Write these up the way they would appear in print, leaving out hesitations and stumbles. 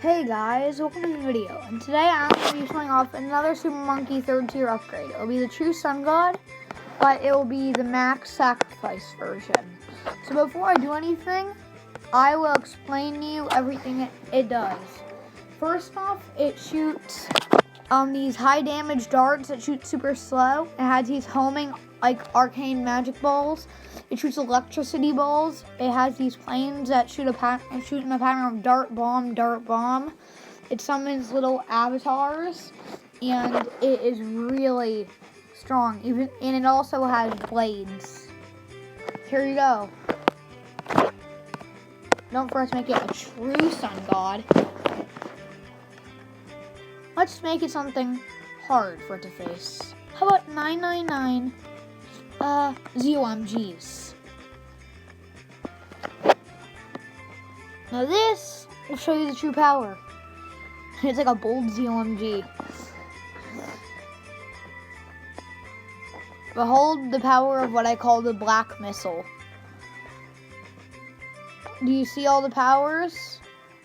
Hey guys, welcome to the video, and today I'm going to be showing off another Super Monkey 3rd tier upgrade. It'll be the True Sun God, but it will be the Max Sacrifice version. So before I do anything, I will explain to you everything it does. First off, it shoots these high damage darts that shoot super slow. It has these homing like arcane magic balls. It shoots electricity balls. It has these planes that shoot in a pattern of dart bomb. It summons little avatars, and it is really strong. And it also has blades. Here you go. Don't forget to make it a true sun god. Let's make it something hard for it to face. How about 999 ZOMGs? Now this will show you the true power. It's like a bold ZOMG. Behold the power of what I call the black missile. Do you see all the powers?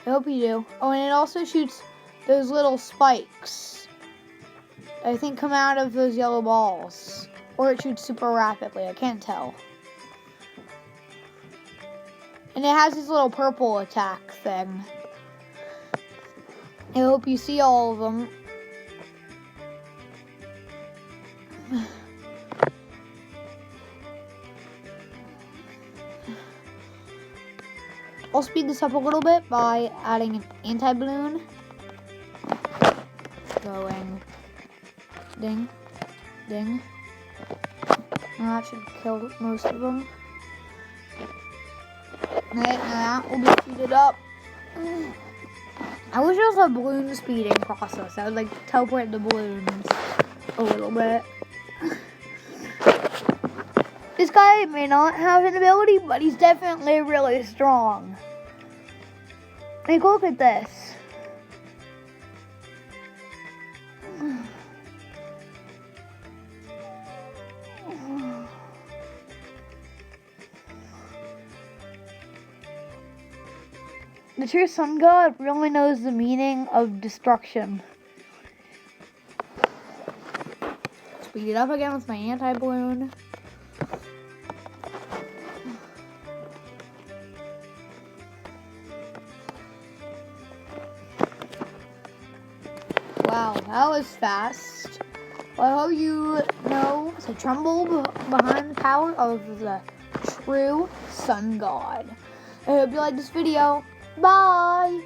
I hope you do. Oh, and it also shoots those little spikes. I think come out of those yellow balls. Or it shoots super rapidly, I can't tell. And it has this little purple attack thing. I hope you see all of them. I'll speed this up a little bit by adding an anti-balloon. Going ding, ding. And that should kill most of them. Okay, now that will be speeded up. I wish there was a balloon speeding process. I would like teleport the balloons a little bit. This guy may not have an ability, but he's definitely really strong. Like, look at this. The true sun god really knows the meaning of destruction. Speed it up again with my anti-balloon. Wow, that was fast. Well, I hope you know the tremble behind the power of the true sun god. I hope you like this video. Bye!